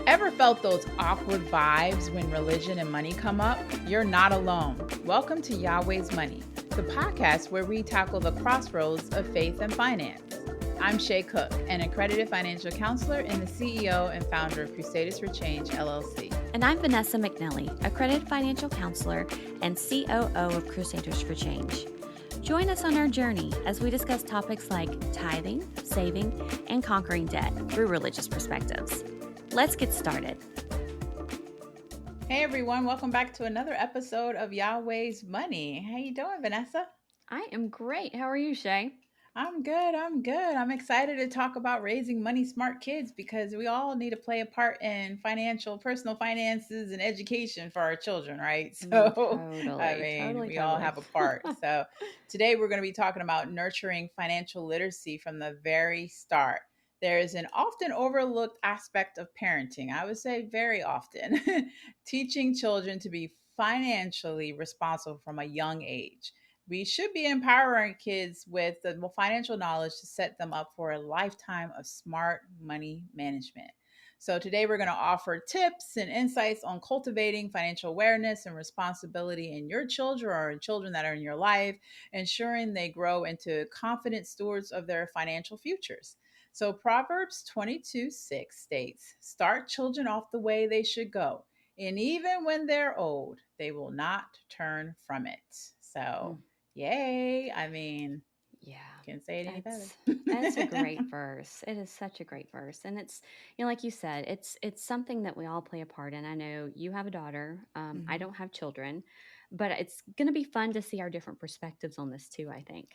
Ever felt those awkward vibes when religion and money come up? You're not alone. Welcome to Yahweh's Money, the podcast where we tackle the crossroads of faith and finance. I'm Shay Cook, an accredited financial counselor and the CEO and founder of Crusaders for Change, LLC. And I'm Vanessa McNally, accredited financial counselor and COO of Crusaders for Change. Join us on our journey as we discuss topics like tithing, saving, and conquering debt through religious perspectives. Let's get started. Hey everyone, welcome back to another episode of Yahweh's Money. How you doing, Vanessa? I am great. How are you, Shay? I'm good. I'm excited to talk about raising money smart kids because we all need to play a part in personal finances and education for our children, right? So, we all have a part. So, today we're going to be talking about nurturing financial literacy from the very start. There is an often overlooked aspect of parenting. I would say very often, teaching children to be financially responsible from a young age. We should be empowering kids with the financial knowledge to set them up for a lifetime of smart money management. So, today we're going to offer tips and insights on cultivating financial awareness and responsibility in your children or in children that are in your life, ensuring they grow into confident stewards of their financial futures. So, Proverbs 22:6 states, "Start children off the way they should go, and even when they're old, they will not turn from it." So, yay. Yeah, Can't say it any better. That's a great verse. It is such a great verse. And it's, like you said, it's something that we all play a part in. I know you have a daughter. I don't have children, but it's going to be fun to see our different perspectives on this too, I think.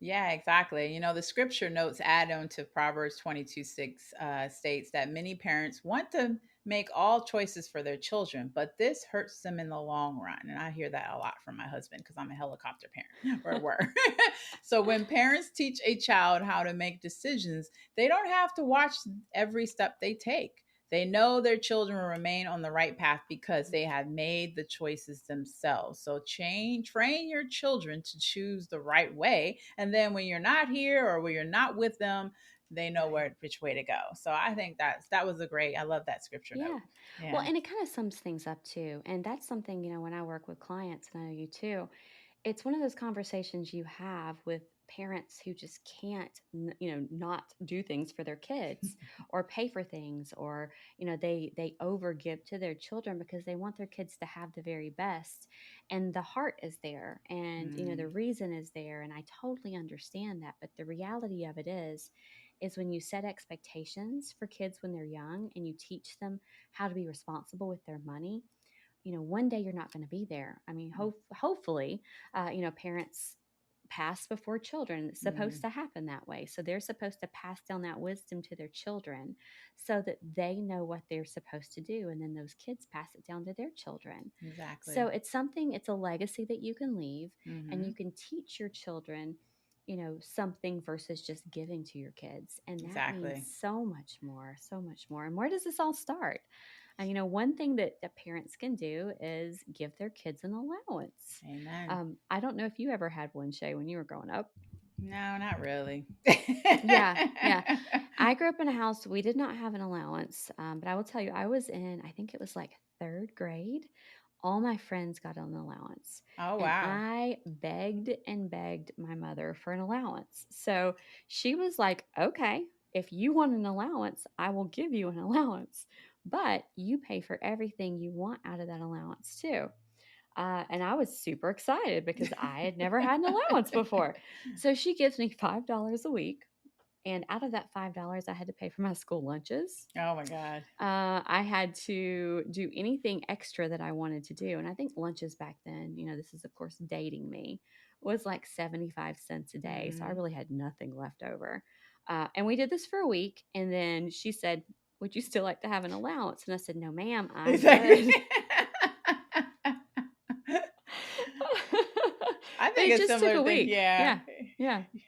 Yeah, exactly. The scripture notes add on to Proverbs 22:6 states that many parents want to make all choices for their children, but this hurts them in the long run. And I hear that a lot from my husband because I'm a helicopter parent or were. So when parents teach a child how to make decisions, they don't have to watch every step they take. They know their children will remain on the right path because they have made the choices themselves. So train your children to choose the right way. And then when you're not here or when you're not with them, they know which way to go. So I think that was I love that scripture Yeah. note. Well, Yeah. and it kind of sums things up too. And that's something, when I work with clients, and I know you too, it's one of those conversations you have with parents who just can't not do things for their kids or pay for things, or they overgive to their children because they want their kids to have the very best, and the heart is there, and the Mm, reason is there, and I totally understand that. But the reality of it is when you set expectations for kids when they're young and you teach them how to be responsible with their money, one day you're not going to be there. I mean, hopefully, parents pass before children. It's supposed mm, to happen that way. So they're supposed to pass down that wisdom to their children so that they know what they're supposed to do. And then those kids pass it down to their children. So exactly. it's a legacy that you can leave, and you Hmm. can teach your children, something versus just giving to your kids. And that means Exactly. so much more, so much more. And where does this all start? And one thing that parents can do is give their kids an allowance. Amen. I don't know if you ever had one, Shay, when you were growing up. No, not really. Yeah, yeah. I grew up in a house, we did not have an allowance. But I will tell you, I was in, I think it was like third grade. All my friends got an allowance. Oh, And wow. I begged and begged my mother for an allowance. So she was like, okay, if you want an allowance, I will give you an allowance. But you pay for everything you want out of that allowance too. And I was super excited because I had never had an allowance before. So she gives me $5 a week. And out of that $5, I had to pay for my school lunches. Oh my God. I had to do anything extra that I wanted to do. And I think lunches back then, this is, of course, dating me, was like 75 cents a day. So I Hmm. really had nothing left over. And we did this for a week. And then she said, "Would you still like to have an allowance?" And I said, "No, ma'am, I'm Exactly. good." I But think it a just took similar a thing. week. Yeah. Yeah. Yeah.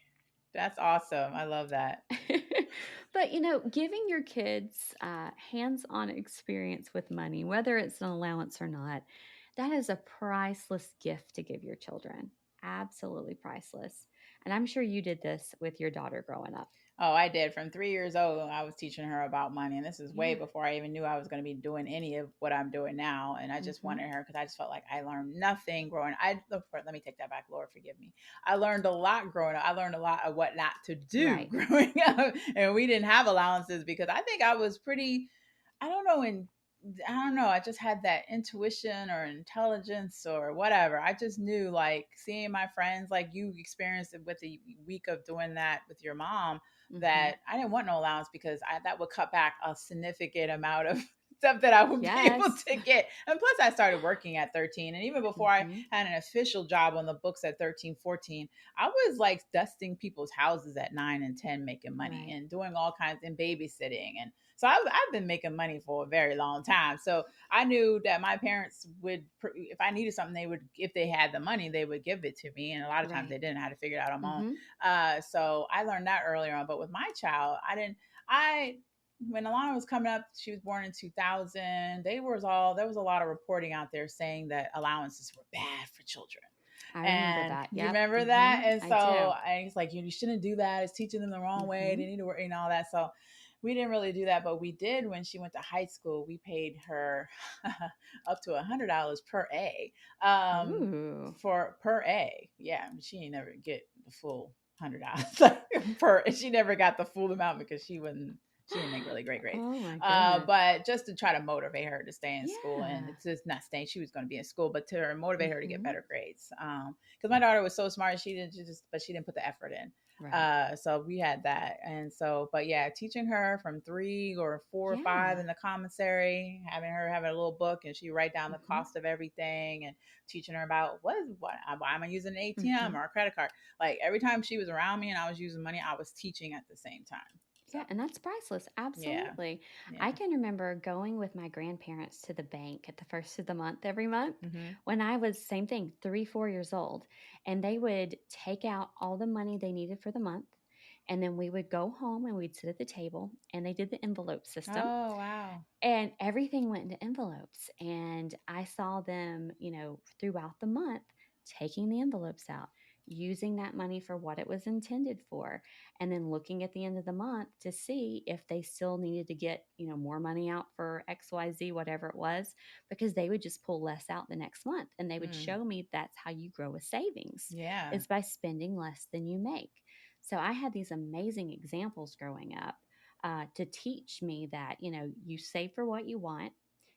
That's awesome. I love that. But giving your kids hands-on experience with money, whether it's an allowance or not, that is a priceless gift to give your children. Absolutely priceless. And I'm sure you did this with your daughter growing up. Oh, I did. From 3 years old, I was teaching her about money. And this is way Yeah. before I even knew I was going to be doing any of what I'm doing now. And I just Mhm. wanted her because I just felt like I learned nothing growing. I look for, let me take that back. Lord, forgive me. I learned a lot growing up. I learned a lot of what not to do Right. growing up. And we didn't have allowances because I think I was pretty, I don't know, in I don't know. I just had that intuition or intelligence or whatever. I just knew, like, seeing my friends, like you experienced it with the week of doing that with your mom, Mhm. that I didn't want no allowance because that would cut back a significant amount of stuff that I would be able Yes. to get. And plus, I started working at 13. And even before I Mhm. had an official job on the books at 13, 14, I was like dusting people's houses at 9 and 10, making money Right. and doing all kinds and babysitting. And so I've been making money for a very long time. So I knew that my parents would, if I needed something, they would, if they had the money, they would give it to me. And a lot of times Right. they didn't know how to figure it out on my own. Mhm. So I learned that earlier on. But with my child, I didn't, I, when Alana was coming up, she was born in 2000. There was a lot of reporting out there saying that allowances were bad for children. I remember And that. you Yep. remember that? Mhm. And I do. so I was like, you shouldn't do that. It's teaching them the wrong way. They Mhm. need to work and all that. So we didn't really do that, but we did when she went to high school. We paid her up to $100 per A, um, Ooh. for per A. Yeah, she ain't never get the full $100 per. She never got the full amount because she didn't make really great grades. Oh my goodness. But just to try to motivate her to stay in school, and Yeah. it's just not staying. She was going to be in school, but to motivate her to get Mhm. better grades. Because my daughter was so smart, but she didn't put the effort in. Right. So we had that, and so, but yeah, teaching her from 3 or 4 or 5 Yeah. in the commissary, having her have a little book, and she write down the Mhm. cost of everything, and teaching her about why am I using an ATM Mhm. or a credit card. Like every time she was around me and I was using money, I was teaching at the same time. So Yeah, and that's priceless. yeah, Absolutely. I yeah. can remember going with my grandparents to the bank at the first of the month every month Hmm. when I was, same thing, 3, 4 years old. And they would take out all the money they needed for the month. And then we would go home and we'd sit at the table and they did the envelope system. Oh wow. And everything went into envelopes. And I saw them, throughout the month taking the envelopes out, using that money for what it was intended for, and then looking at the end of the month to see if they still needed to get, more money out for XYZ, whatever it was, because they would just pull less out the next month. And they would Mm, show me that's how you grow a savings yeah. is by spending less than you make. So I had these amazing examples growing up to teach me that, you save for what you want.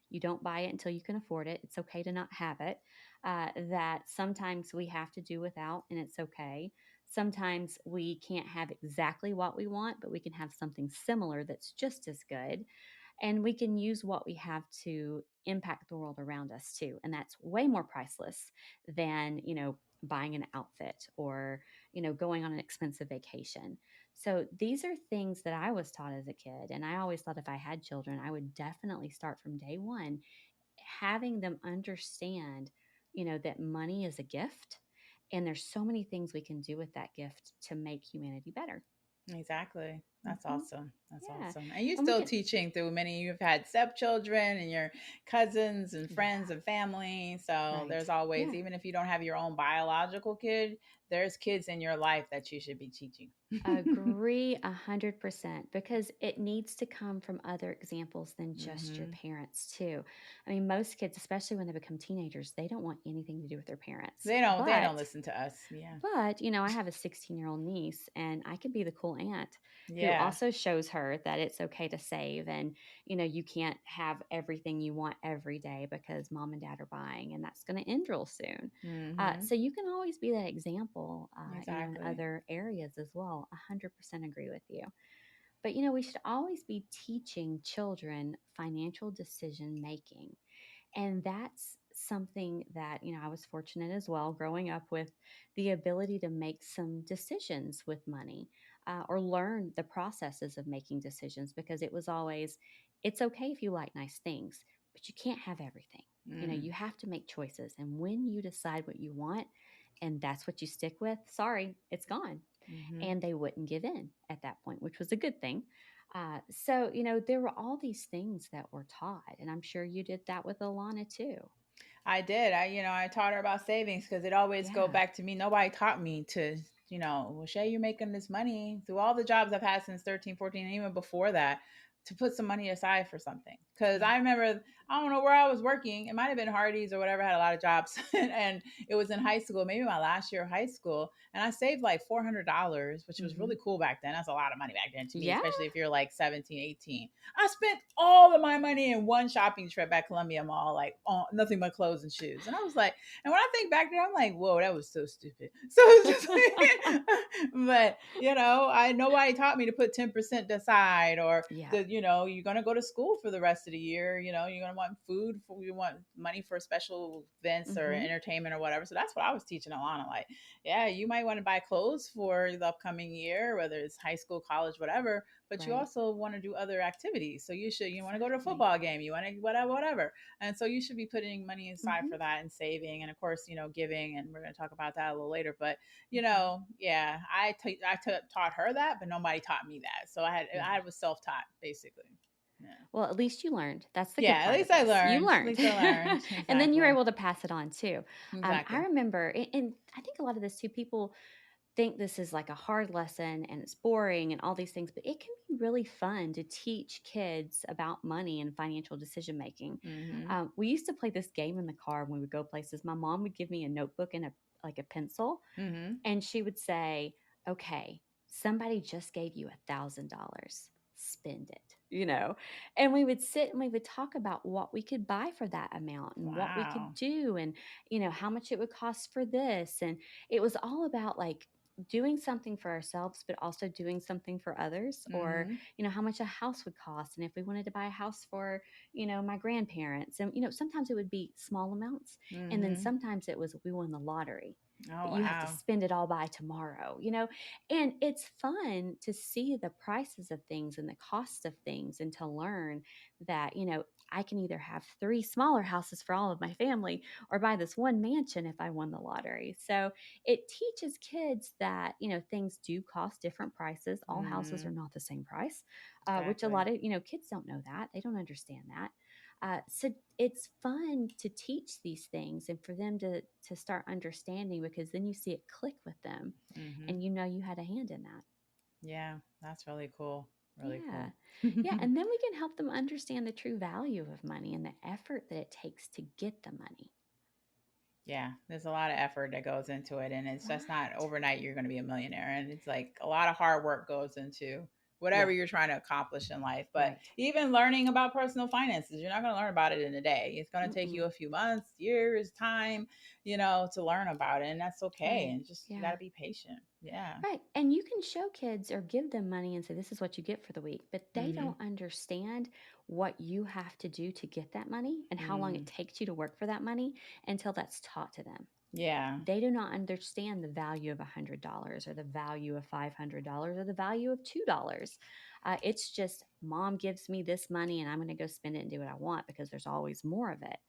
You don't buy it until you can afford it. It's okay to not have it. That sometimes we have to do without, and it's okay. Sometimes we can't have exactly what we want, but we can have something similar that's just as good. And we can use what we have to impact the world around us too. And that's way more priceless than, buying an outfit or, going on an expensive vacation. So these are things that I was taught as a kid. And I always thought if I had children, I would definitely start from day one, having them understand, that money is a gift. And there's so many things we can do with that gift to make humanity better. Exactly. That's Hmm. awesome. That's Yeah. awesome. And you And we still can, teaching through many, you've had stepchildren and your cousins and friends yeah, and family. So right. there's always, Yeah. even if you don't have your own biological kid, there's kids in your life that you should be teaching. Agree 100% because it needs to come from other examples than just your Hmm. parents, too. I mean, most kids, especially when they become teenagers, they don't want anything to do with their parents. They don't listen to us. Yeah. I have a 16-year-old niece and I could be the cool aunt who Yeah. also shows her that it's okay to save and, you can't have everything you want every day because mom and dad are buying and that's going to end real soon. Hmm. So you can always be that example, in Exactly. other areas as well. 100% agree with you. But, we should always be teaching children financial decision making. And that's something that, I was fortunate as well growing up with the ability to make some decisions with money or learn the processes of making decisions because it was always, it's okay if you like nice things, but you can't have everything. Mm. You have to make choices. And when you decide what you want and that's what you stick with, sorry, it's gone. Hmm. And they wouldn't give in at that point, which was a good thing. So, there were all these things that were taught, and I'm sure you did that with Alana too. I did. I taught her about savings because it always go Yeah. back to me. Nobody taught me to well, Shay, you're making this money through all the jobs I've had since 13, 14, and even before that, to put some money aside for something. Because Yeah. I remember, I don't know where I was working. It might have been Hardee's or whatever. I had a lot of jobs. And it was in high school, maybe my last year of high school. And I saved like $400, which was Mm-hmm. really cool back then. That's a lot of money back then to me, Yeah. especially if you're like 17, 18. I spent all of my money in one shopping trip at Columbia Mall, like nothing but clothes and shoes. And I was like, and when I think back there, I'm like, whoa, that was so stupid. So it's just like, but I nobody taught me to put 10% aside, or Yeah. the you're gonna go to school for the rest of the year. You're gonna want food, you want money for special events or Mm-hmm. entertainment or whatever. So that's what I was teaching Alana. Like, yeah, you might want to buy clothes for the upcoming year, whether it's high school, college, whatever. But you Right. also want to do other activities. So you want to go to a Exactly. football game, you want to whatever. And so you should be putting money aside Mm-hmm. for that and saving, and of course, giving. And we're going to talk about that a little later. But Mm-hmm. yeah, taught her that, but nobody taught me that. So I Yeah. was self taught basically. Yeah. Well, at least you learned. That's the good Yeah, at part of least I this. You learned. At learned. least I learned. And then you were Exactly. able to pass it on too. I Exactly. remember, and I think a lot of this too, people think this is like a hard lesson and it's boring and all these things, but it can be really fun to teach kids about money and financial decision making. Mhm. We used to play this game in the car when we would go places. My mom would give me a notebook and a pencil, Mhm. and she would say, okay, somebody just gave you $1,000. Spend it, And we would sit and we would talk about what we could buy for that amount and what we could Wow. do and, how much it would cost for this. And it was all about like doing something for ourselves, but also doing something for others, or, Mhm. how much a house would cost. And if we wanted to buy a house for, my grandparents, and, sometimes it would be small amounts. And then Mhm. sometimes it was, we won the lottery, Oh but you have to wow. spend it all by tomorrow. And it's fun to see the prices of things and the cost of things, and to learn that, I can either have three smaller houses for all of my family or buy this one mansion if I won the lottery. So it teaches kids that, things do cost different prices. All houses are Mhm. not the same price, which a Exactly. lot of, kids don't know that. They don't understand that. So it's fun to teach these things and for them to start understanding, because then you see it click with them, Mhm. and you had a hand in that. Yeah, that's really cool. Really Yeah. cool. Yeah. And then we can help them understand the true value of money and the effort that it takes to get the money. Yeah, there's a lot of effort that goes into it, and it's just not What? overnight you're going to be a millionaire. And it's like a lot of hard work goes into Yeah. whatever you're trying to accomplish in life. But Right. even learning about personal finances, you're not going to learn about it in a day. It's going to take you Mm-mm. a few months, years, time, to learn about it, and that's okay. Right. And just you got Yeah. to be patient. Yeah. Right. And you can show kids or give them money and say, this is what you get for the week, but they Mhm. don't understand what you have to do to get that money and how long it Mm. takes you to work for that money until that's taught to them. Yeah. They do not understand the value of $100 or the value of $500 or the value of $2. It's just mom gives me this money and I'm going to go spend it and do what I want, because there's always more of it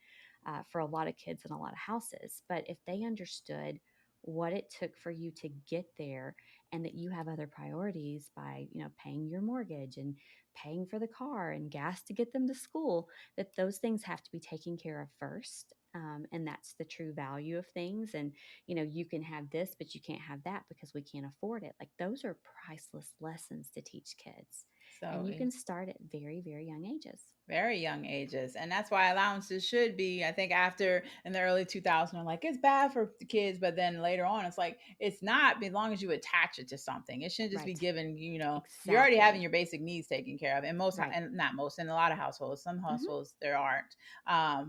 for a lot of kids in a lot of houses. But if they understood what it took for you to get there, and that you have other priorities by, paying your mortgage and paying for the car and gas to get them to school, that those things have to be taken care of first. And that's the true value of things. And, you can have this, but you can't have that because we can't afford it. Like, those are priceless lessons to teach kids. And So you can start at very, very young ages. very young ages, and that's why allowances should be, I think, after in the early 2000s, like it's bad for the kids, but then later on it's like it's not, as long as you attach it to something. It shouldn't just be Right. given. You're already having Exactly. your basic needs taken care of in most, Right. and not most, in a lot of households. Some Hmm. households there aren't,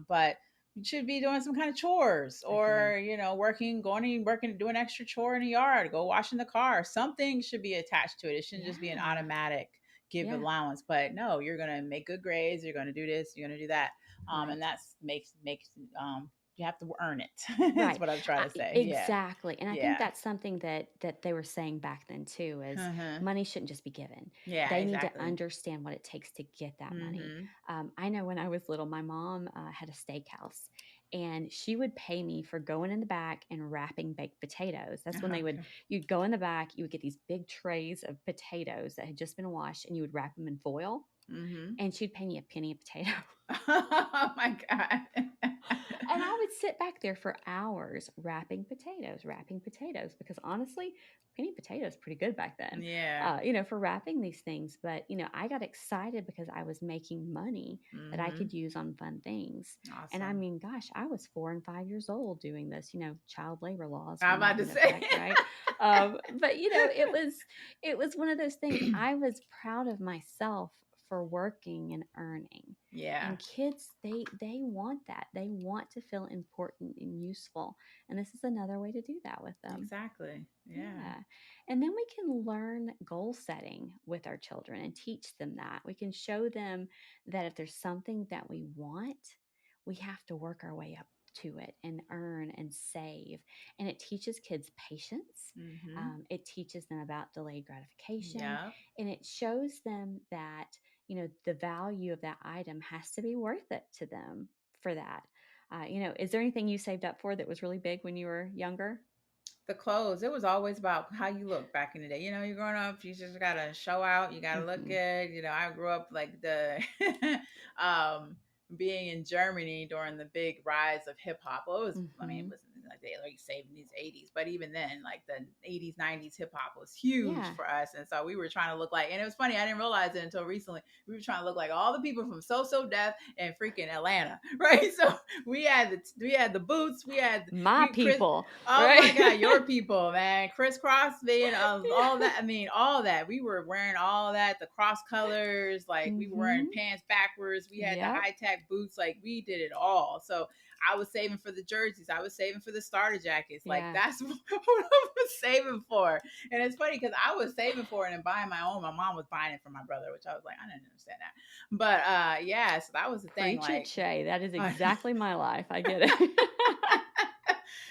but you should be doing some kind of chores, Agree. or working, going and working, doing extra chore in the yard, go washing the car. Something should be attached to it. It shouldn't just be an Yeah. automatic give Yeah. allowance. But no, you're gonna make good grades, you're gonna do this, you're gonna do that. And Right. that's makes you have to earn it. Is Right. what I'm trying to say. Yeah. Exactly. And I think Yeah. that's something that they were saying back then too, is Uh-huh. money shouldn't just be given. Yeah, They need to exactly. understand what it takes to get that money. Mm-hmm. I know when I was little, my mom had a steakhouse, and she would pay me for going in the back and wrapping baked potatoes. That's when Okay. you'd go in the back, you would get these big trays of potatoes that had just been washed, and you would wrap them in foil, Mm-hmm. and she'd pay me a penny a potato. Oh my God. And I would sit back there for hours wrapping potatoes, because honestly, penny potatoes pretty good back then, Yeah. for wrapping these things. But, I got excited because I was making money that I Mm-hmm. could use on fun things. And I Awesome. mean, gosh, I was 4 and 5 years old doing this. Child labor laws were I'm about not to in say. effect, right? But it was one of those things. I was proud of myself for working and earning. Yeah. And kids, they want that. They want to feel important and useful. And this is another way to do that with them. Exactly. Yeah. Yeah. And then we can learn goal setting with our children and teach them that. We can show them that if there's something that we want, we have to work our way up to it and earn and save. And it teaches kids patience. Mm-hmm. It teaches them about delayed gratification. Yep. And it shows them that, the value of that item has to be worth it to them for that. Is there anything you saved up for that was really big when you were younger? The clothes, it was always about how you look back in the day. You're growing up, you just gotta show out, you gotta look Hmm. good. I grew up like the um being in Germany during the big rise of hip hop. Well, it Hmm. was like the late 70s, 80s, but even then, like the 80s, 90s hip hop was huge Yeah. for us. And so we were trying to look like, and it was funny, I didn't realize it until recently. We were trying to look like all the people from So Def and freaking Atlanta, right? So we had the boots, My we Chris. people, Oh my right? God, your people, man. Crisscross, man, all Yeah. that. I mean, all that. We were wearing all that, the cross colors, like we were wearing Hmm. pants backwards. We had the Yep. high tech boots, like we did it all. So I was saving for the jerseys. I was saving for the starter jackets. Like Yeah. that's what I was saving for. And it's funny because I was saving for it and buying my own. My mom was buying it for my brother, which I was like, I didn't understand that. But yeah, so that was the thing. Preach it, Like Shay. That is exactly my life. I get it.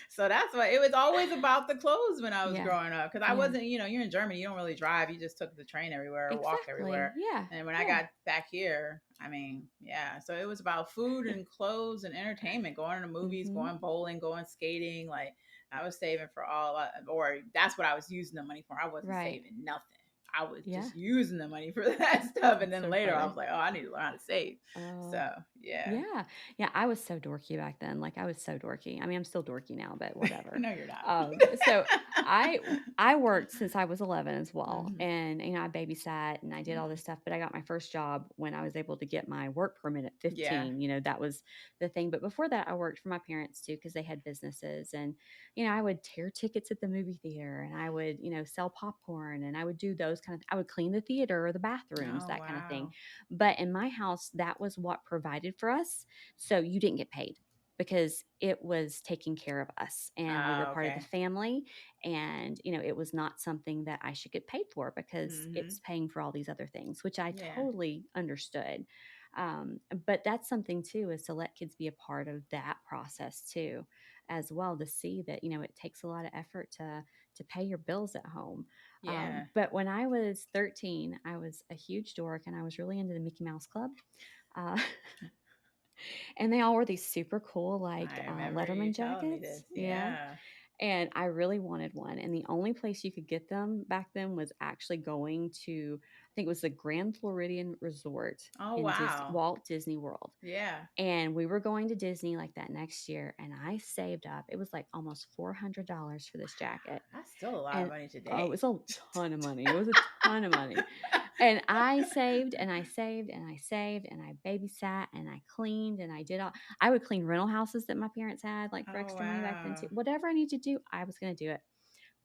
so that's why it was always about the clothes when I was Yeah. growing up. Because I Yeah. wasn't, you're in Germany, you don't really drive. You just took the train everywhere or walked Exactly. everywhere. Yeah. And when I Yeah. got back here, I mean, yeah. So it was about food and clothes and entertainment, going to movies, Hmm. going bowling, going skating. Like I was saving for or that's what I was using the money for. I wasn't Right. saving nothing. I was Yeah. just using the money for that stuff. And That's then so later I funny. was like, oh, I need to learn how to save. Oh. So yeah. Yeah. Yeah, I was so dorky back then. Like, I was so dorky. I mean, I'm still dorky now, but whatever. No, you're not. So I worked since I was 11 as well, Hmm. and I babysat and I did all this stuff. But I got my first job when I was able to get my work permit at Yeah. 15. That was the thing. But before that, I worked for my parents too because they had businesses, and I would tear tickets at the movie theater, and I would sell popcorn, and I would do those kind of. I would clean the theater or the bathrooms, Oh that kind of thing. wow. But in my house, that was what provided for us. So you didn't get paid because it was taking care of us and we were Oh, part of the okay. family. And, it was not something that I should get paid for because Hmm. it's paying for all these other things, which I Yeah. totally understood. But that's something too, is to let kids be a part of that process too, as well, to see that, it takes a lot of effort to pay your bills at home. Yeah. But when I was 13, I was a huge dork and I was really into the Mickey Mouse Club. Uh, and they all wore these super cool, like, I remember you Letterman telling me jackets. this. Yeah. Yeah. And I really wanted one. And the only place you could get them back then was actually going to, I think it was the Grand Floridian Resort Oh in wow. Walt Disney World. Yeah. And we were going to Disney like that next year. And I saved up, it was like almost $400 for this jacket. That's still a lot of And money oh, it today. was a ton of money. It was a ton of money. And I saved and I saved and I saved and I babysat and I cleaned and I did all. I would clean rental houses that my parents had, like, for Oh extra money back then too. wow. Whatever I need to do, I was going to do it.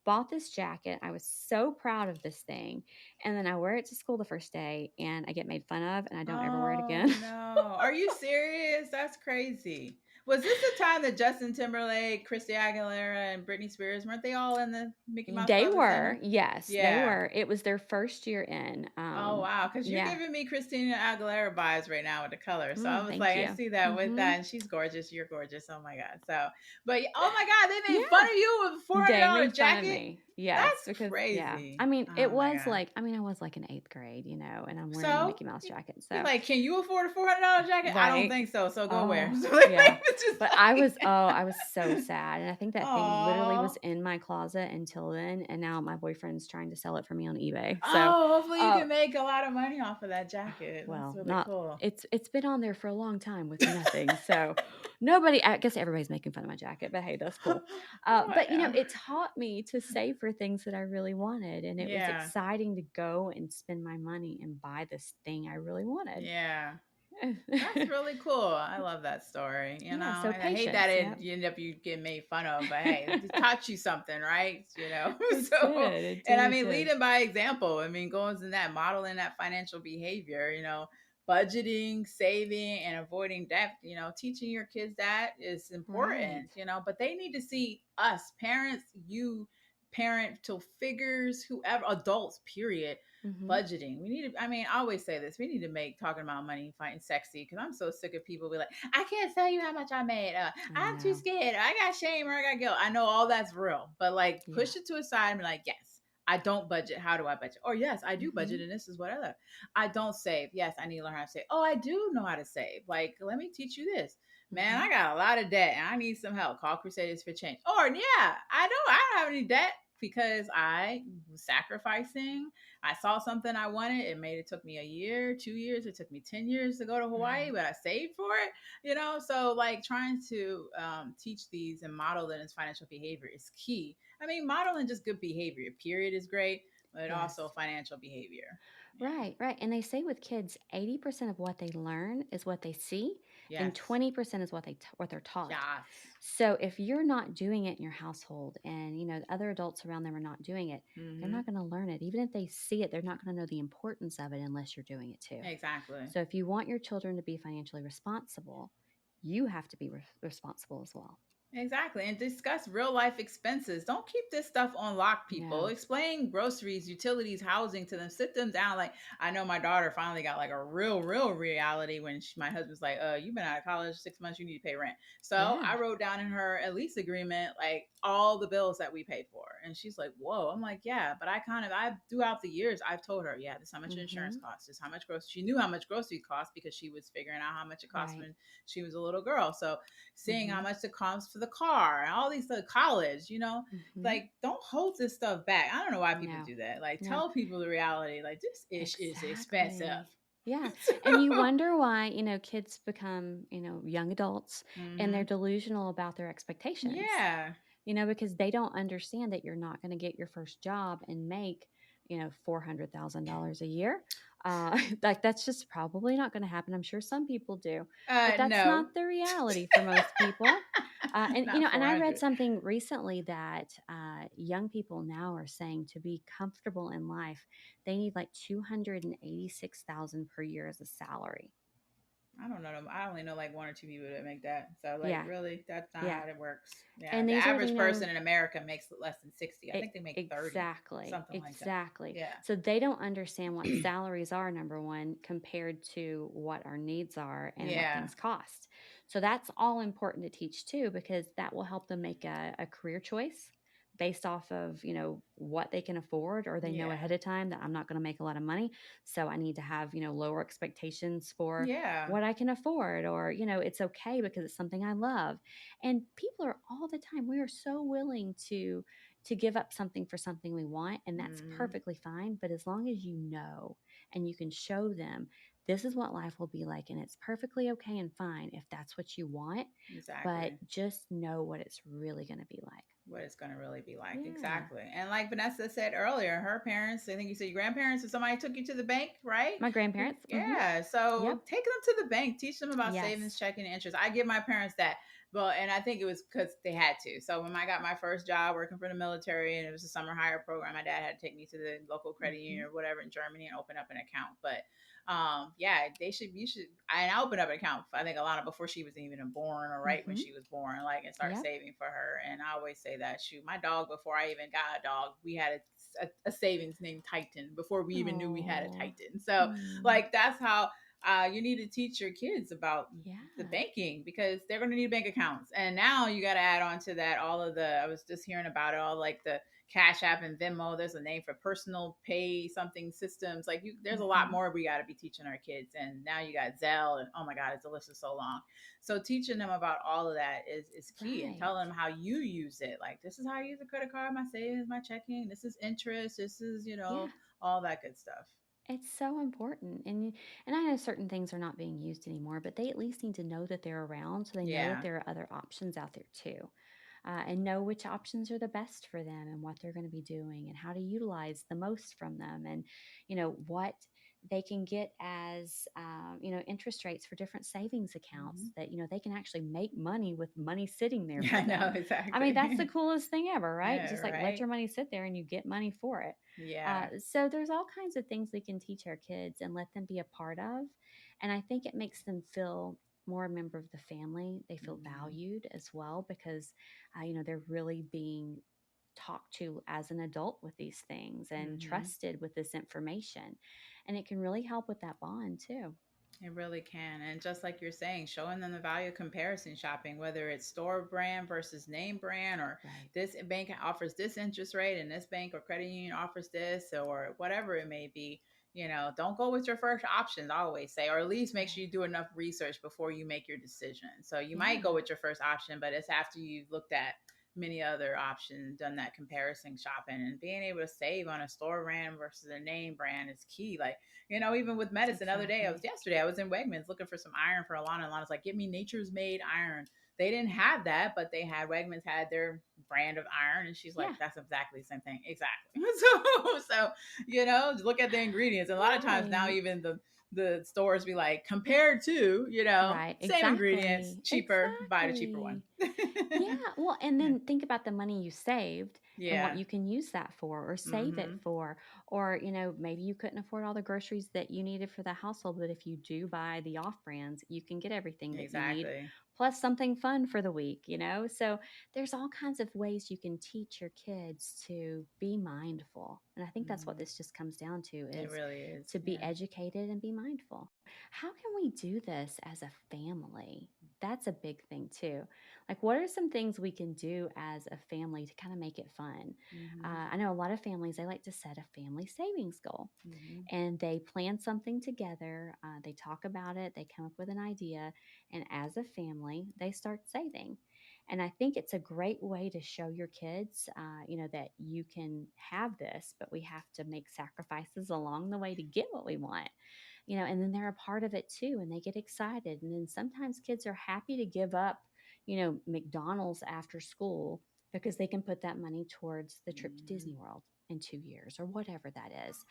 Bought this jacket. I was so proud of this thing. And then I wear it to school the first day and I get made fun of and I don't ever wear it Oh again. no. Are you serious? That's crazy. Was this the time that Justin Timberlake, Christy Aguilera, and Britney Spears weren't they all in the Mickey Mouse They Club at the same were, time? yes, they Yeah. were. It was their first year in. Oh wow, because you're Yeah. giving me Christina Aguilera vibes right now with the color. So I was Thank like, I you. see that with Hmm. that, and she's gorgeous. You're gorgeous. Oh my god. So, but oh my god, they Yeah. made fun of you with a They $400 made fun of jacket. me. Yes, That's because yeah. I crazy. mean, Oh my God. I was like in 8th grade, and I'm wearing a So Mickey Mouse jacket. you're So, like, can you afford a $400 jacket? I don't right. think so. So go where? Oh, So like, yeah. it's just But I was so sad. And I think that thing literally oh, was in my closet until then. And now my boyfriend's trying to sell it for me on eBay. So, oh, hopefully you uh, can make a lot of money off of that jacket. That's well, really not cool. it's been on there for a long time with nothing. So nobody, I guess everybody's making fun of my jacket, but hey, that's cool. But Whatever. it taught me to save for things that I really wanted, and it was Yeah. exciting to go and spend my money and buy this thing I really wanted. Yeah. That's really cool. I love that story. Yeah, so I hate that patience. Yep. you end up you get made fun of, but hey, it taught you something, right? It So did. It and did. I It mean, did. leading by example. I mean, going in that modeling that financial behavior. Budgeting, saving, and avoiding debt. Teaching your kids that is Right. important. But they need to see us parents, you parental figures, whoever, adults. Period Mm-hmm. budgeting. We need to, I mean, I always say this. We need to make talking about money fighting sexy because I'm so sick of people be like, I can't tell you how much I made. I I'm too know. scared. I got shame or I got guilt. I know all that's real, but like Yeah. push it to a side and be like, yes, I don't budget. How do I budget? Or yes, I do Mm-hmm. budget and this is what I love. I don't save. Yes, I need to learn how to save. Oh, I do know how to save. Like, let me teach you this. Man, Mm-hmm. I got a lot of debt and I need some help. Call Crusaders for Change. Or yeah, I don't have any debt because I was sacrificing. I saw something I wanted. It took me a year, 2 years. It took me 10 years to go to Hawaii, Right. but I saved for it. So like trying to teach these and model it as financial behavior is key. I mean, modeling just good behavior, period, is great, but Yes. also financial behavior. Yeah. Right, right. And they say with kids, 80% of what they learn is what they see, and Yes. 20% is what they're taught. Yes. So if you're not doing it in your household and the other adults around them are not doing it, they're Mm-hmm. not going to learn it. Even if they see it, they're not going to know the importance of it unless you're doing it too. Exactly. So if you want your children to be financially responsible, you have to be responsible as well. Exactly. And discuss real life expenses. Don't keep this stuff on lock, people. No. Explain groceries, utilities, housing to them. Sit them down. Like, I know my daughter finally got like a real reality when my husband's like, you've been out of college 6 months, you need to pay rent. So Yeah. I wrote down in her at lease agreement, like all the bills that we pay for. And she's like, whoa. I'm like, yeah. But throughout the years, I've told her, yeah, this is how much insurance Mm-hmm. costs. This is how much grocery. She knew how much grocery cost because she was figuring out how much it cost Right. when she was a little girl. So seeing how Mm-hmm. much it costs for the car and all these college. Mm-hmm. Like don't hold this stuff back. I don't know why people No. do that. Like No. tell people the reality. Like this ish is expensive. Exactly. Yeah. And you So, wonder why, kids become, young adults and they're hmm delusional about their expectations, yeah, because they don't understand that you're not going to get your first job and make, $400,000 a year. Like that's just probably not going to happen. I'm sure some people do, but that's no, not the reality for most people. And not and I read 400. something recently that young people now are saying to be comfortable in life, they need like 286,000 per year as a salary. I don't know. I only know like one or two people that make that. So like Yeah, really, that's not yeah. how it works. Yeah, And the these are average person in America makes less than 60. I think they make 30, exactly, something like that. exactly. Yeah. So they don't understand what salaries are, number one, compared to what our needs are and what Yeah. things cost. So that's all important to teach too, because that will help them make a career choice based off of, what they can afford, or they know Yeah. ahead of time that I'm not going to make a lot of money. So I need to have, lower expectations for Yeah. what I can afford, or, it's okay because it's something I love. And people are all the time, we are so willing to give up something for something we want, and that's hmm perfectly fine. But as long as you know and you can show them this is what life will be like, and it's perfectly okay and fine if that's what you want, but Exactly. just know what it's really going to be like. What it's going to really be like. Yeah. Exactly. And like Vanessa said earlier, her parents, I think you said your grandparents or somebody took you to the bank, right? My grandparents. Mm-hmm. Yeah. So Yep. take them to the bank, teach them about savings, Yes. checking, and interest. I give my parents that. Well, and I think it was because they had to. So when I got my first job working for the military and it was a summer hire program, my dad had to take me to the local credit Mm-hmm. union or whatever in Germany and open up an account. But yeah, you should. I opened up an account. I think Alana before she was even born, or right when Mm-hmm. she was born, like and start Yep. saving for her. And I always say that shoot, my dog before I even got a dog, we had a savings named Titan before we even knew we had a Oh. Titan. So like that's how you need to teach your kids about the Yeah. banking because they're going to need bank accounts. And now you got to add on to that all of the. I was just hearing about it, all like the Cash App and Venmo. There's a name for personal pay something systems. Like there's a lot Mm-hmm. more we got to be teaching our kids. And now you got Zelle, and oh my God, it's a list is so long. So teaching them about all of that is key, and Right. telling them how you use it. Like this is how I use a credit card, my savings, my checking. This is interest. This is Yeah. all that good stuff. It's so important. And I know certain things are not being used anymore, but they at least need to know that they're around so they know that Yeah. there are other options out there too. And know which options are the best for them and what they're going to be doing and how to utilize the most from them and what they can get as interest rates for different savings accounts Hmm. that they can actually make money with money sitting there Yeah, for I know them. I mean, that's the exactly. coolest thing ever, right? Yeah, Just like let right. your money sit there and you get money for it. Yeah. So there's all kinds of things we can teach our kids and let them be a part of, and I think it makes them feel more a member of the family. They feel Hmm. valued as well because they're really being talked to as an adult with these things and Hmm. trusted with this information, and it can really help with that bond too. It really can. And just like you're saying, showing them the value of comparison shopping, whether it's store brand versus name brand, or Right. this bank offers this interest rate and this bank or credit union offers this, or whatever it may be. Don't go with your first options, I always say, or at least make sure Right. you do enough research before you make your decision. So you might go Yeah. with your first option, but it's after you've looked at many other options, done that comparison shopping, and being able to save on a store brand versus a name brand is key. Like, even with medicine, the other day, Exactly. yesterday, I was in Wegmans looking for some iron for Alana. Alana's like, get me Nature's Made iron. They didn't have that, but Wegmans had their brand of iron. And she's like, Yeah. that's exactly the same thing. Exactly. So, look at the ingredients. And a lot of times now, Right. even the stores be like, compared to, Right. same ingredients, Exactly. cheaper, buy the cheaper one. Exactly. Yeah, well, and then think about the money you saved and what Yeah. you can use that for or save it Mm-hmm. for. Or, maybe you couldn't afford all the groceries that you needed for the household, but if you do buy the off brands, you can get everything that you need Exactly. plus something fun for the week. So there's all kinds of ways you can teach your kids to be mindful. And I think that's what Mm-hmm. this just comes down to It is really is. to be Yeah. educated and be mindful. How can we do this as a family? That's a big thing too. Like, what are some things we can do as a family to kind of make it fun? Mm-hmm. I know a lot of families, they like to set a family savings goal Mm-hmm. and they plan something together. They talk about it, they come up with an idea, and as a family, they start saving. And I think it's a great way to show your kids, that you can have this, but we have to make sacrifices along the way to get what we want. And then they're a part of it too, and they get excited. And then sometimes kids are happy to give up, McDonald's after school because they can put that money towards the trip to Mm-hmm. Disney World in 2 years or whatever that is.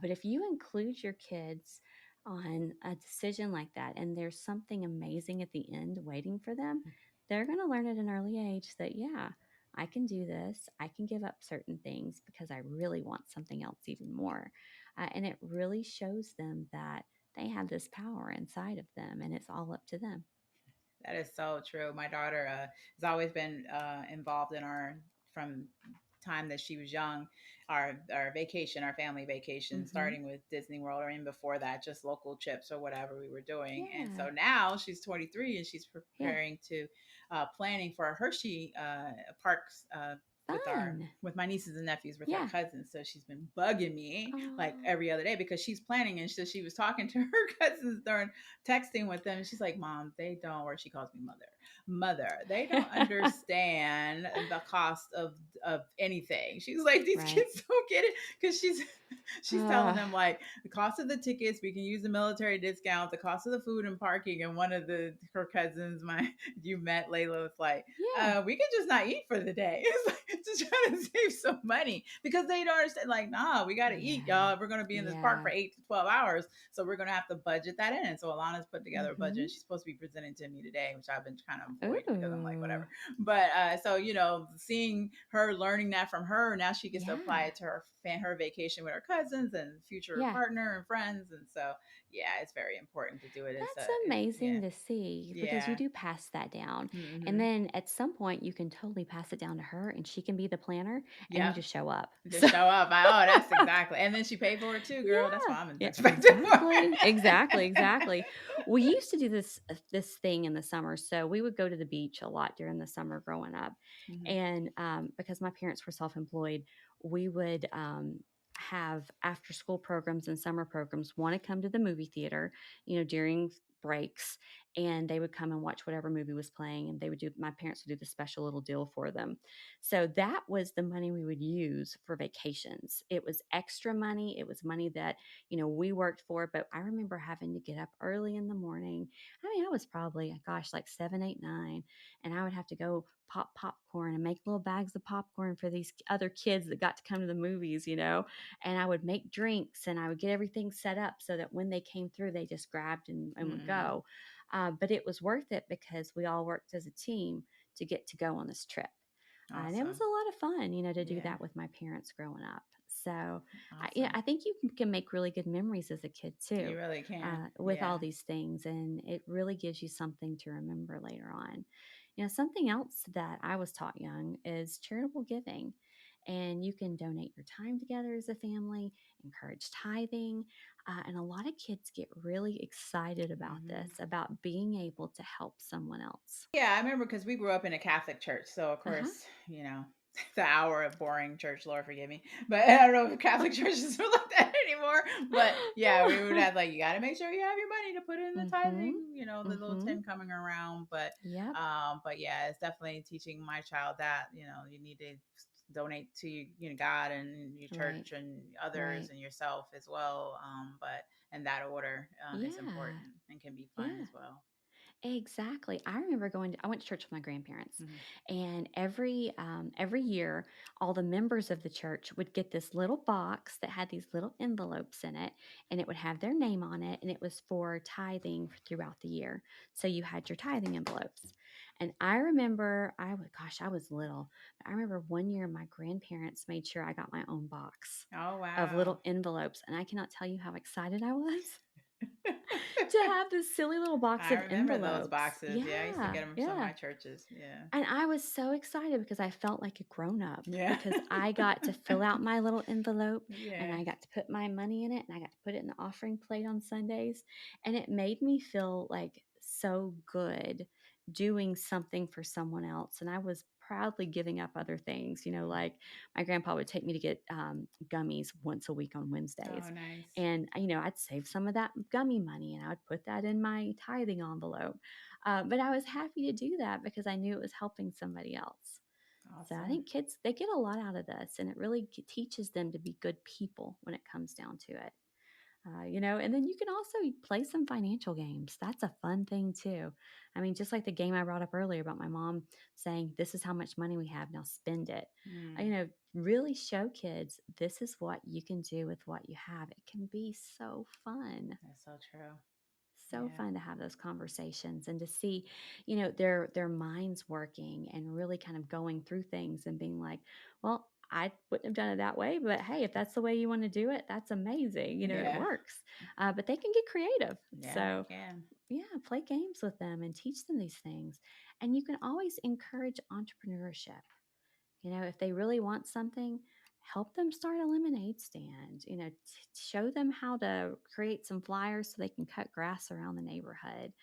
But if you include your kids on a decision like that and there's something amazing at the end waiting for them, they're going to learn at an early age that, yeah, I can do this. I can give up certain things because I really want something else even more. And it really shows them that they have this power inside of them and it's all up to them. That is so true. My daughter has always been involved in from time that she was young, our vacation, our family vacation, Hmm. starting with Disney World, or even before that, just local trips or whatever we were doing. And Yeah. so now she's 23 and she's Yeah. preparing to planning for a Hershey parks Fun. with my nieces and nephews with her Yeah. cousins. So she's been bugging me like Oh, every other day because she's planning, and so she was talking to her cousins during texting with them, and she's like, "Mom, they don't," or she calls me mother, they don't understand the cost of anything. She's like, these right. kids don't get it, because she's telling Uh, them like the cost of the tickets, we can use the military discount, the cost of the food and parking. And one of her cousins, my you met Layla, was like, yeah. we can just not eat for the day. It's like just trying to save some money, because they don't understand. Like, nah, we got to eat, Yeah. y'all. We're gonna be in this park Yeah. for 8 to 12 hours, so we're gonna have to budget that in. And so Alana's put together a budget. Hmm. She's supposed to be presenting to me today, which I've been kind of avoiding because I'm like, Ooh. whatever. But so seeing her, learning that from her, now she gets to apply Yeah. it to her vacation with her cousins and future Yeah. partner and friends. And so yeah, it's very important to do it. That's Yeah, amazing to see because you yeah. do pass that down. And Mm-hmm. then at some point, you can totally pass it down to her and she can be the planner and you Yep. just show up. Just So, show up. Oh, that's exactly. And then she paid for it too, girl. That's yeah. what I'm Yeah, expecting for exactly. it. Exactly. Exactly. We used to do this thing in the summer, so we would go to the beach a lot during the summer growing up, Mhm. and because my parents were self-employed, we would have after school programs and summer programs want to come to the movie theater, during breaks, and they would come and watch whatever movie was playing, and my parents would do the special little deal for them. So that was the money we would use for vacations. It was extra money. It was money that we worked for, but I remember having to get up early in the morning. I mean, I was probably, gosh, like 7, 8, 9, and I would have to go pop popcorn and make little bags of popcorn for these other kids that got to come to the movies, and I would make drinks and I would get everything set up so that when they came through, they just grabbed and would Mm-mm. go. But it was worth it because we all worked as a team to get to go on this trip. And it was Awesome. a lot of fun, to do Yeah. that with my parents growing up. So, Awesome. I think you can make really good memories as a kid too, You really can. with Yeah. all these things, and it really gives you something to remember later on. Something else that I was taught young is charitable giving. And you can donate your time together as a family, encourage tithing. And a lot of kids get really excited about Hmm. this, about being able to help someone else. Yeah, I remember because we grew up in a Catholic church. So, of Uh huh. course, the hour of boring church, Lord forgive me. But I don't know if Catholic churches are like that anymore. But yeah, we would have like, you got to make sure you have your money to put in the Mm-hmm. tithing, the little Mm-hmm. 10 coming around. Yep. But yeah, it's definitely teaching my child that, you need to donate to, God and your Right. church and others Right. and yourself as well. But in that order is Yeah. important and can be fun Yeah. as well. Exactly. I went to church with my grandparents, Hmm. and every year, all the members of the church would get this little box that had these little envelopes in it, and it would have their name on it, and it was for tithing throughout the year. So you had your tithing envelopes. And I remember, gosh, I was little, but I remember one year my grandparents made sure I got my own box Oh, of wow. little envelopes, and I cannot tell you how excited I was to have this silly little box I of remember those envelopes. boxes. Yeah, I used to Yeah, get them from some of yeah. my churches. Yeah. And I was so excited because I felt like a grown up Yeah. because I got to fill out my little envelope and Yeah. I got to put my money in it and I got to put it in the offering plate on Sundays. And it made me feel like so good doing something for someone else. And I was proudly giving up other things, like my grandpa would take me to get gummies once a week on Oh, Wednesdays. nice. And, I'd save some of that gummy money and I would put that in my tithing envelope. But I was happy to do that because I knew it was helping somebody else. So I Awesome. think kids, they get a lot out of this, and it really teaches them to be good people when it comes down to it. And then you can also play some financial games. That's a fun thing too. I mean, just like the game I brought up earlier about my mom saying, "This is how much money we have, now spend it." Mm, Really show kids this is what you can do with what you have. It can be so fun, that's so true. so Yeah. fun to have those conversations and to see their minds working and really kind of going through things and being like, well, I wouldn't have done it that way, but hey, if that's the way you want to do it, that's amazing. It Yeah. works. But they can get creative. Yeah, they So can. yeah, play games with them and teach them these things. And you can always encourage entrepreneurship. If they really want something, help them start a lemonade stand. Show them how to create some flyers so they can cut grass around the neighborhood.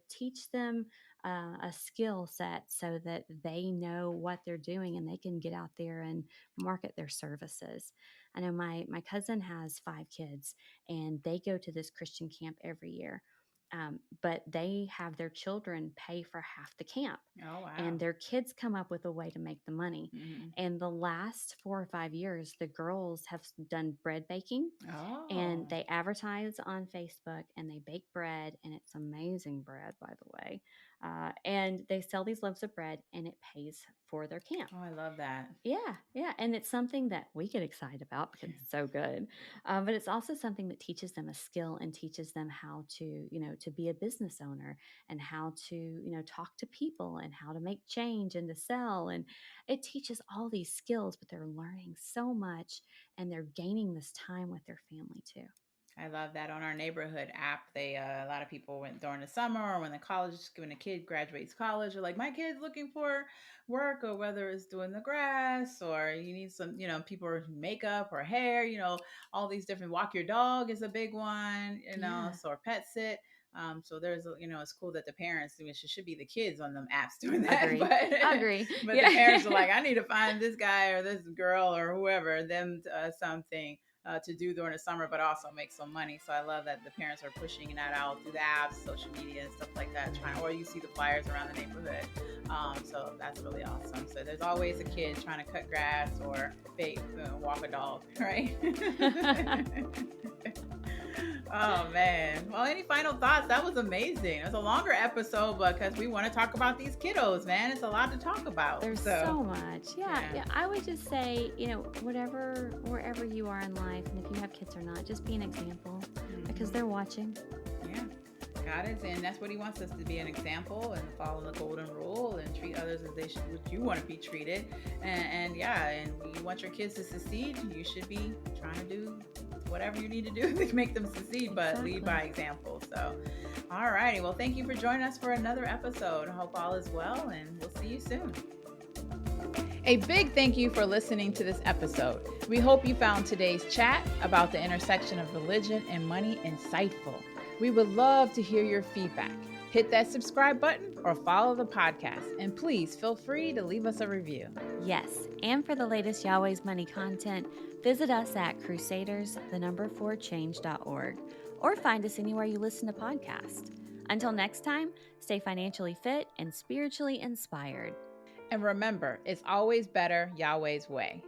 Teach them a skill set so that they know what they're doing and they can get out there and market their services. I know my cousin has 5 kids and they go to this Christian camp every year. But they have their children pay for half the camp Oh, wow. and their kids come up with a way to make the money. Hmm. And the last 4 or 5 years, the girls have done bread baking and Oh, they advertise on Facebook and they bake bread, and it's amazing bread, by the way. And they sell these loaves of bread, and it pays for their camp. oh, I love that. Yeah, yeah, and it's something that we get excited about because it's so good. But it's also something that teaches them a skill and teaches them how to be a business owner and how to talk to people and how to make change and to sell. And it teaches all these skills, but they're learning so much and they're gaining this time with their family too. I love that on our neighborhood app. They a lot of people went during the summer or when a kid graduates college, or like my kid's looking for work, or whether it's doing the grass or you need some, people makeup or hair, all these different walk your dog is a big one, Yeah, so or pet sit. So there's, it's cool that the parents, it should be the kids on them apps doing that. Agree. But, Agree. but Yeah. the parents are like, I need to find this guy or this girl or whoever, them something to do during the summer, but also make some money. So I love that the parents are pushing that out through the apps, social media, and stuff like that. Or you see the flyers around the neighborhood. So that's really awesome. So there's always a kid trying to cut grass or walk a dog, right? Oh man. Well, any final thoughts? That was amazing. It was a longer episode because we want to talk about these kiddos, man. It's a lot to talk about. There's so much. Yeah. I would just say, wherever you are in life, and if you have kids or not, just be an example because they're watching. Yeah. God is, and that's what he wants us to be, an example and follow the golden rule and treat others as they should, what you want to be treated. And you want your kids to succeed, you should be trying to do whatever you need to do to make them succeed, but lead by example. So, all righty. Well, thank you for joining us for another episode. I hope all is well, and we'll see you soon. A big thank you for listening to this episode. We hope you found today's chat about the intersection of religion and money insightful. We would love to hear your feedback. Hit that subscribe button or follow the podcast. And please feel free to leave us a review. Yes, and for the latest Yahweh's Money content, visit us at crusaders4change.org or find us anywhere you listen to podcasts. Until next time, stay financially fit and spiritually inspired. And remember, it's always better Yahweh's way.